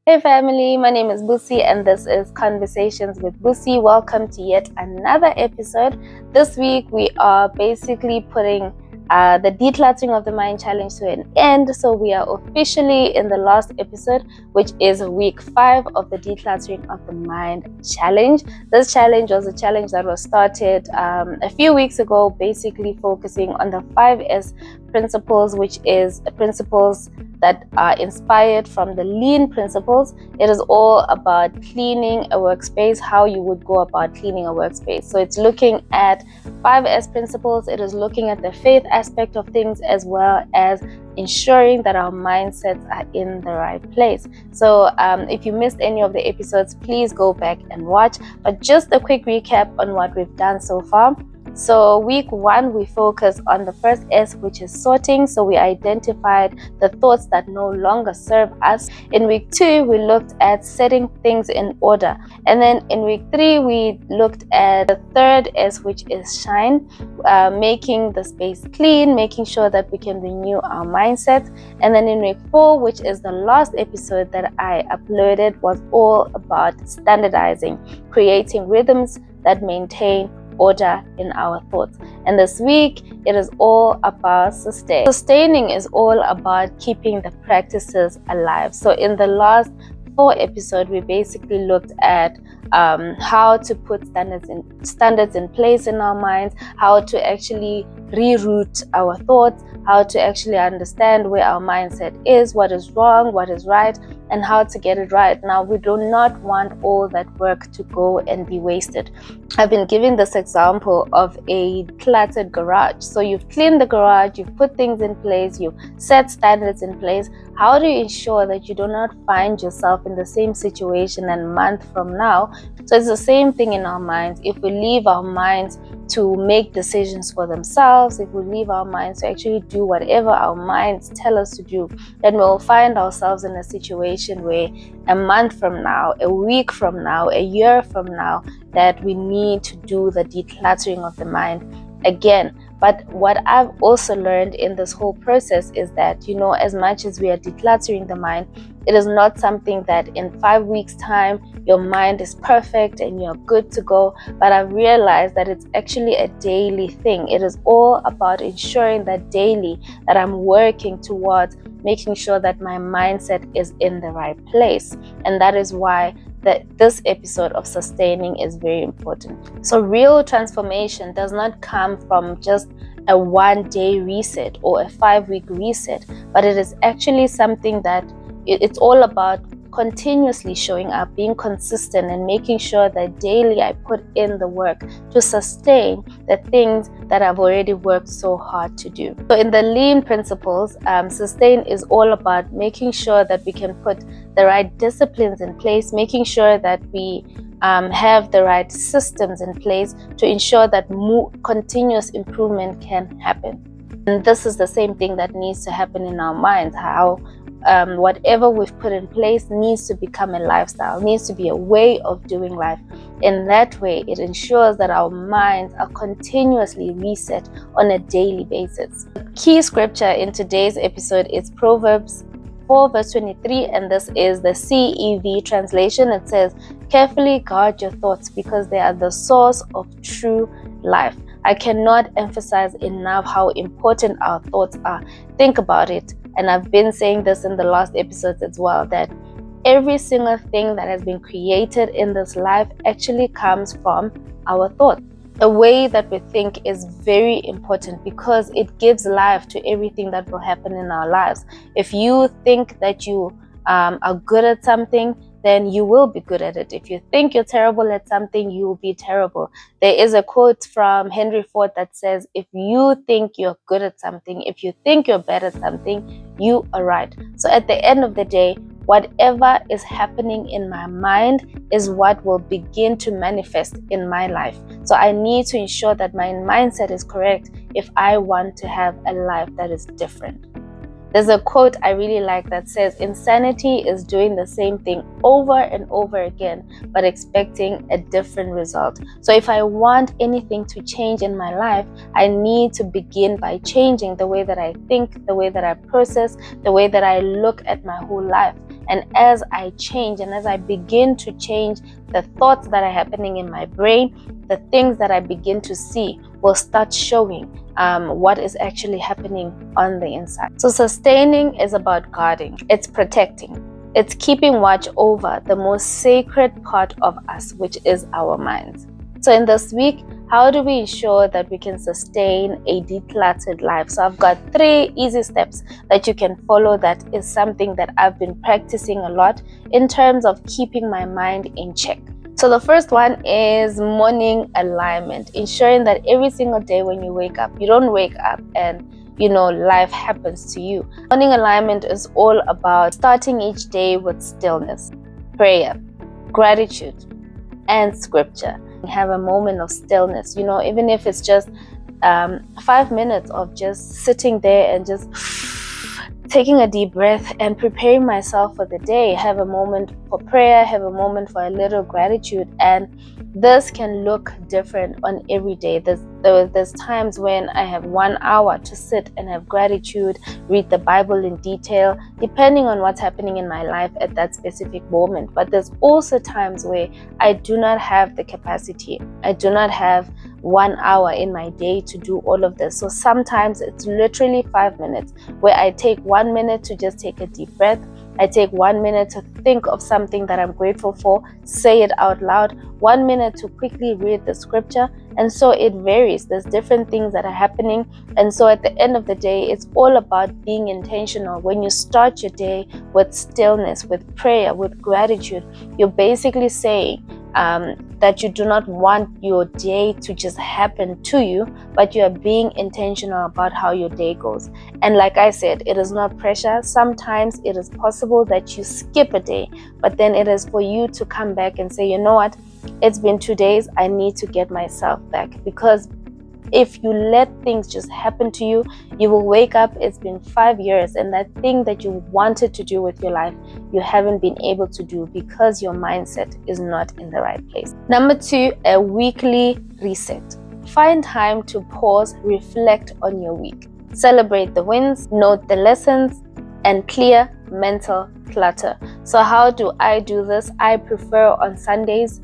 Hey family, my name is Busi and this is Conversations with Busi. Welcome to yet another episode. This week we are basically putting the Decluttering of the Mind challenge to an end. So we are officially in the last episode, which is week 5 of the Decluttering of the Mind challenge. This challenge was a challenge that was started a few weeks ago, basically focusing on the 5S principles, which is principles that are inspired from the lean principles. It is all about cleaning a workspace, how you would go about cleaning a workspace. So it's looking at 5S principles. It is looking at the faith aspect of things, as well as ensuring that our mindsets are in the right place. So if you missed any of the episodes, please go back and watch. But just a quick recap on what we've done so far. So week 1, we focused on the first S, which is sorting. So we identified the thoughts that no longer serve us. In week 2, we looked at setting things in order. And then in week 3, we looked at the third S, which is shine, making the space clean, making sure that we can renew our mindset. And then in week 4, which is the last episode that I uploaded, was all about standardizing, creating rhythms that maintain order in our thoughts. And this week it is all about sustaining is all about keeping the practices alive. So in the last 4 episodes, we basically looked at how to put standards in place in our minds, how to actually reroute our thoughts, how to actually understand where our mindset is, what is wrong, what is right, and how to get it right. Now, we do not want all that work to go and be wasted. I've been giving this example of a cluttered garage. So you've cleaned the garage, you've put things in place, you've set standards in place. How do you ensure that you do not find yourself in the same situation a month from now? So it's the same thing in our minds. If we leave our minds to make decisions for themselves, if we leave our minds to actually do whatever our minds tell us to do, then we'll find ourselves in a situation where a month from now, a week from now, a year from now, that we need to do the decluttering of the mind again. But what I've also learned in this whole process is that, as much as we are decluttering the mind, it is not something that in 5 weeks' time your mind is perfect and you're good to go. But I've realized that it's actually a daily thing. It is all about ensuring that daily that I'm working towards making sure that my mindset is in the right place. And that is why this episode of sustaining is very important. So real transformation does not come from just a 1-day reset or a 5-week reset, but it is actually something that it's all about continuously showing up, being consistent, and making sure that daily I put in the work to sustain the things that I've already worked so hard to do. So in the lean principles, sustain is all about making sure that we can put the right disciplines in place, making sure that we have the right systems in place to ensure that continuous improvement can happen. And this is the same thing that needs to happen in our minds, how whatever we've put in place needs to become a lifestyle, needs to be a way of doing life. In that way, it ensures that our minds are continuously reset on a daily basis. The key scripture in today's episode is Proverbs 4 verse 23, and this is the CEV translation. It says, "Carefully guard your thoughts because they are the source of true life." I cannot emphasize enough how important our thoughts are. Think about it. And I've been saying this in the last episodes as well, that every single thing that has been created in this life actually comes from our thoughts. The way that we think is very important because it gives life to everything that will happen in our lives. If you think that you are good at something, then you will be good at it. If you think you're terrible at something, you will be terrible. There is a quote from Henry Ford that says, if you think you're good at something, if you think you're bad at something, you are right. So at the end of the day, whatever is happening in my mind is what will begin to manifest in my life. So I need to ensure that my mindset is correct if I want to have a life that is different. There's a quote I really like that says, "Insanity is doing the same thing over and over again, but expecting a different result." So if I want anything to change in my life, I need to begin by changing the way that I think, the way that I process, the way that I look at my whole life. And as I change and as I begin to change the thoughts that are happening in my brain, the things that I begin to see will start showing what is actually happening on the inside. So sustaining is about guarding, it's protecting, it's keeping watch over the most sacred part of us, which is our minds. So in this week, how do we ensure that we can sustain a decluttered life? So I've got 3 easy steps that you can follow. That is something that I've been practicing a lot in terms of keeping my mind in check. So the first one is morning alignment, ensuring that every single day when you wake up, you don't wake up and life happens to you. Morning alignment is all about starting each day with stillness, prayer, gratitude, and scripture. Have a moment of stillness, even if it's just 5 minutes of just sitting there and just taking a deep breath and preparing myself for the day. Have a moment for prayer, have a moment for a little gratitude, and this can look different on every day. There's times when I have 1 hour to sit and have gratitude, read the Bible in detail, depending on what's happening in my life at that specific moment. But there's also times where I do not have the capacity. I do not have 1 hour in my day to do all of this. So sometimes it's literally 5 minutes where I take 1 minute to just take a deep breath. I take 1 minute to think of something that I'm grateful for, say it out loud, 1 minute to quickly read the scripture. And so it varies. There's different things that are happening. And so at the end of the day, it's all about being intentional. When you start your day with stillness, with prayer, with gratitude, you're basically saying that you do not want your day to just happen to you, but you are being intentional about how your day goes. And like I said, it is not pressure. Sometimes it is possible that you skip a day, but then it is for you to come back and say, you know what, it's been 2 days, I need to get myself back. Because if you let things just happen to you, you will wake up, it's been 5 years, and that thing that you wanted to do with your life, you haven't been able to do because your mindset is not in the right place. Number 2, a weekly reset. Find time to pause, reflect on your week. Celebrate the wins, note the lessons, and clear mental clutter. So how do I do this? I prefer on Sundays,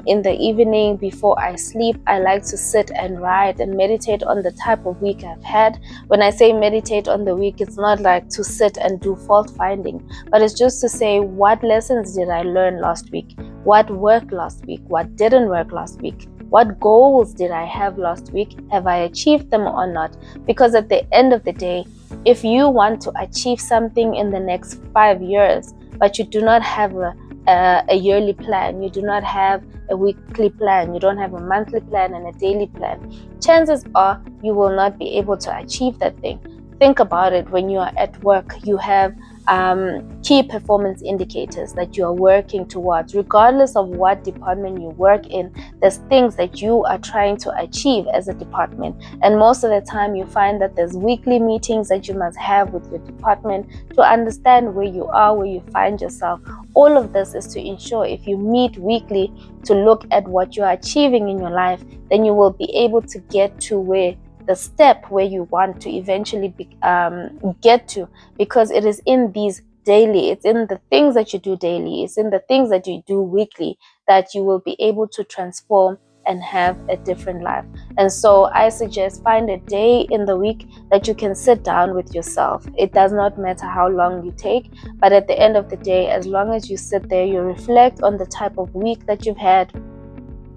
in the evening before I sleep, I like to sit and write and meditate on the type of week I've had. When I say meditate on the week, it's not like to sit and do fault finding, but it's just to say, what lessons did I learn last week? What worked last week? What didn't work last week? What goals did I have last week? Have I achieved them or not? Because at the end of the day, if you want to achieve something in the next 5 years, but you do not have a yearly plan, you do not have a weekly plan, you don't have a monthly plan and a daily plan, chances are you will not be able to achieve that thing. Think about it. When you are at work, you have key performance indicators that you are working towards. Regardless of what department you work in, there's things that you are trying to achieve as a department. And most of the time you find that there's weekly meetings that you must have with your department to understand where you are, where you find yourself. All of this is to ensure if you meet weekly to look at what you are achieving in your life, then you will be able to get to the step where you want to eventually get to, because it is in these daily, it's in the things that you do daily, it's in the things that you do weekly that you will be able to transform and have a different life. And so I suggest find a day in the week that you can sit down with yourself. It does not matter how long you take, but at the end of the day, as long as you sit there, you reflect on the type of week that you've had,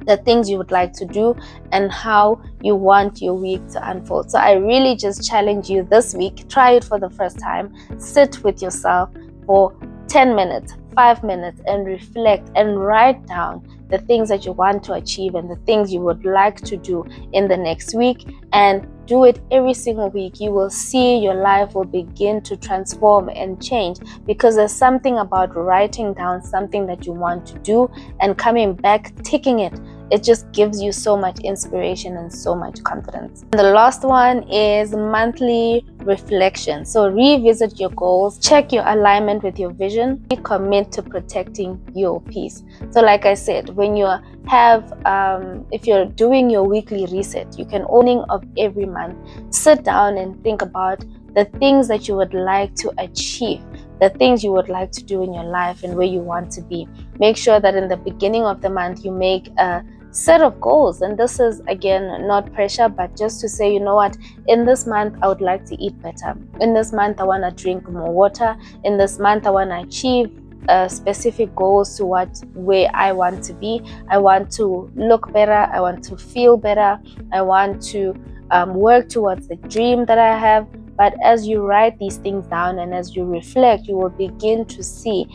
the things you would like to do, and how you want your week to unfold. So I really just challenge you this week, try it for the first time, sit with yourself for 10 minutes, 5 minutes, and reflect and write down the things that you want to achieve and the things you would like to do in the next week, and do it every single week. You will see your life will begin to transform and change, because there's something about writing down something that you want to do and coming back, ticking it. It just gives you so much inspiration and so much confidence. And the last one is monthly reflection. So revisit your goals, check your alignment with your vision, commit to protecting your peace. So like I said, when you have, if you're doing your weekly reset, you can opening of every month, sit down and think about the things that you would like to achieve. the things you would like to do in your life and where you want to be. Make sure that in the beginning of the month you make a set of goals. And this is, again, not pressure, but just to say, you know what, in this month I would like to eat better. In this month I want to drink more water. In this month I want to achieve specific goals towards where I want to be. I want to look better. I want to feel better. I want to work towards the dream that I have. But as you write these things down and as you reflect, you will begin to see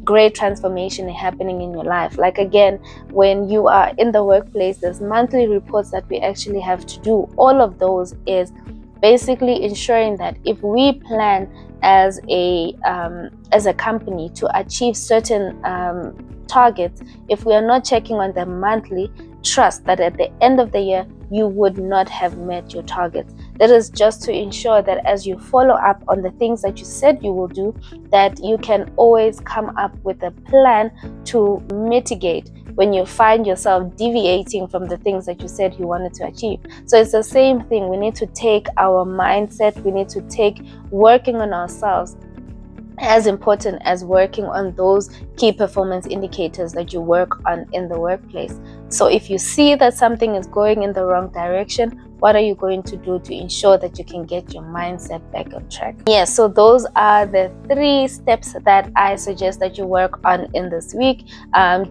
great transformation happening in your life. Like, again, when you are in the workplace, there's monthly reports that we actually have to do. All of those is basically ensuring that if we plan as a company to achieve certain targets, if we are not checking on them monthly, trust that at the end of the year you would not have met your targets. That is just to ensure that as you follow up on the things that you said you will do, that you can always come up with a plan to mitigate when you find yourself deviating from the things that you said you wanted to achieve. So it's the same thing. We need to take our mindset, we need to take working on ourselves as important as working on those key performance indicators that you work on in the workplace. So if you see that something is going in the wrong direction, what are you going to do to ensure that you can get your mindset back on track? Yes, so those are the 3 steps that I suggest that you work on in this week.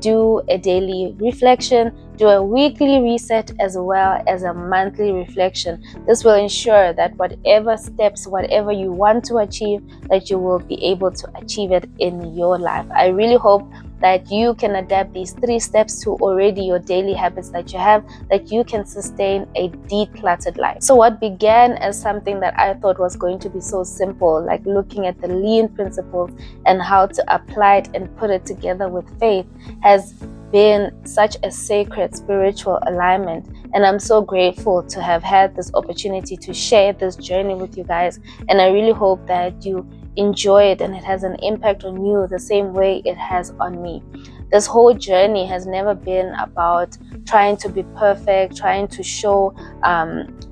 Do a daily reflection, do a weekly reset, as well as a monthly reflection. This will ensure that whatever steps, whatever you want to achieve, that you will be able to achieve it in your life. I really hope that you can adapt these 3 steps to already your daily habits that you have, that you can sustain a decluttered life. So what began as something that I thought was going to be so simple, like looking at the lean principles and how to apply it and put it together with faith, has been such a sacred spiritual alignment. And I'm so grateful to have had this opportunity to share this journey with you guys. And I really hope that you enjoy it and it has an impact on you the same way it has on me. This whole journey has never been about trying to be perfect, trying to show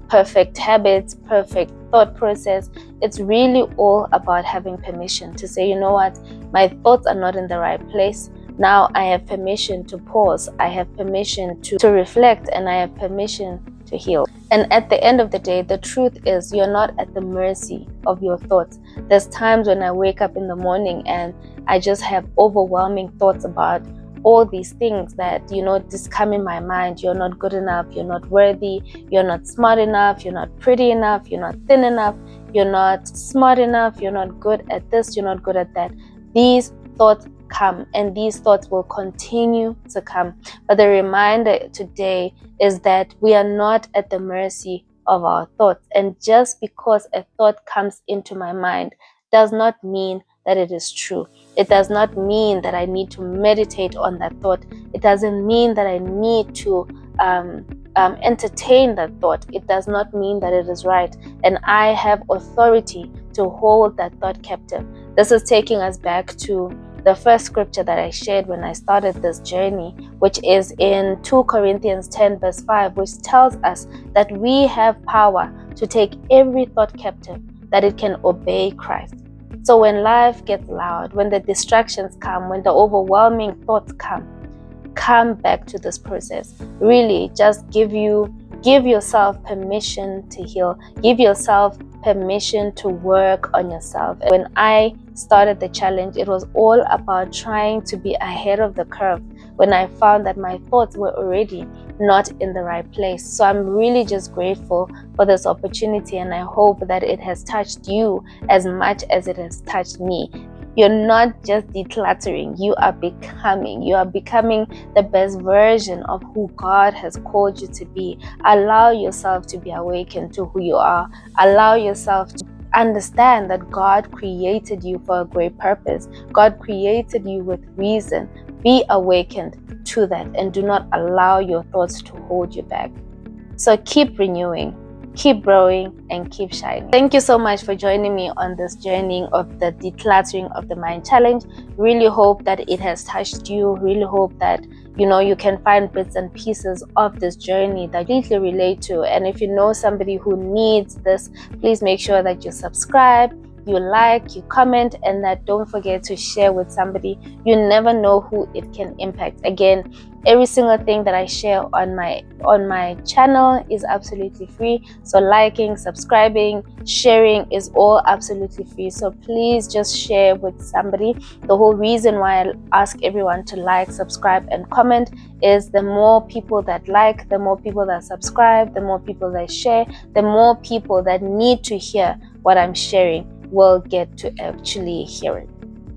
perfect habits, perfect thought process. It's really all about having permission to say, you know what, my thoughts are not in the right place. Now I have permission to pause, I have permission to reflect, and I have permission to heal. And at the end of the day, the truth is you're not at the mercy of your thoughts. There's times when I wake up in the morning and I just have overwhelming thoughts about all these things that, just come in my mind. You're not good enough, you're not worthy, you're not smart enough, you're not pretty enough, you're not thin enough, you're not smart enough, you're not good at this, you're not good at that. These thoughts come, and these thoughts will continue to come. But the reminder today is that we are not at the mercy of our thoughts. And just because a thought comes into my mind does not mean that it is true. It does not mean that I need to meditate on that thought. It doesn't mean that I need to entertain that thought. It does not mean that it is right. And I have authority to hold that thought captive. This is taking us back to the first scripture that I shared when I started this journey, which is in 2 Corinthians 10 verse 5, which tells us that we have power to take every thought captive, that it can obey Christ. So when life gets loud, when the distractions come, when the overwhelming thoughts come back to this process. Really just give yourself permission to heal. Give yourself permission to work on yourself. When I started the challenge, it was all about trying to be ahead of the curve when I found that my thoughts were already not in the right place. So I'm really just grateful for this opportunity, and I hope that it has touched you as much as it has touched me. You're not just decluttering, you are becoming the best version of who God has called you to be. Allow yourself to be awakened to who you are. Allow yourself to understand that God created you for a great purpose. God created you with reason. Be awakened to that and do not allow your thoughts to hold you back. So keep renewing, keep growing, and keep shining. Thank you so much for joining me on this journey of the Decluttering of the Mind Challenge. Really hope that it has touched you. Really hope that you can find bits and pieces of this journey that you completely relate to. And if you know somebody who needs this, please make sure that you subscribe, you like, you comment, and that don't forget to share with somebody. You never know who it can impact. Again, every single thing that I share on my channel is absolutely free. So liking, subscribing, sharing is all absolutely free. So please just share with somebody. The whole reason why I ask everyone to like, subscribe, and comment is the more people that like, the more people that subscribe, the more people that share, the more people that need to hear what I'm sharing will get to actually hear it.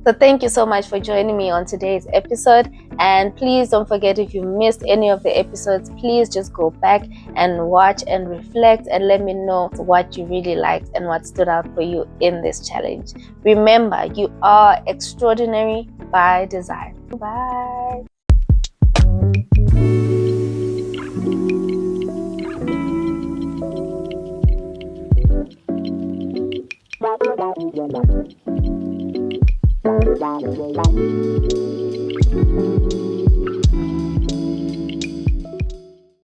So thank you so much for joining me on today's episode. And please don't forget, if you missed any of the episodes, please just go back and watch and reflect and let me know what you really liked and what stood out for you in this challenge. Remember, you are extraordinary by design. Bye. Bye.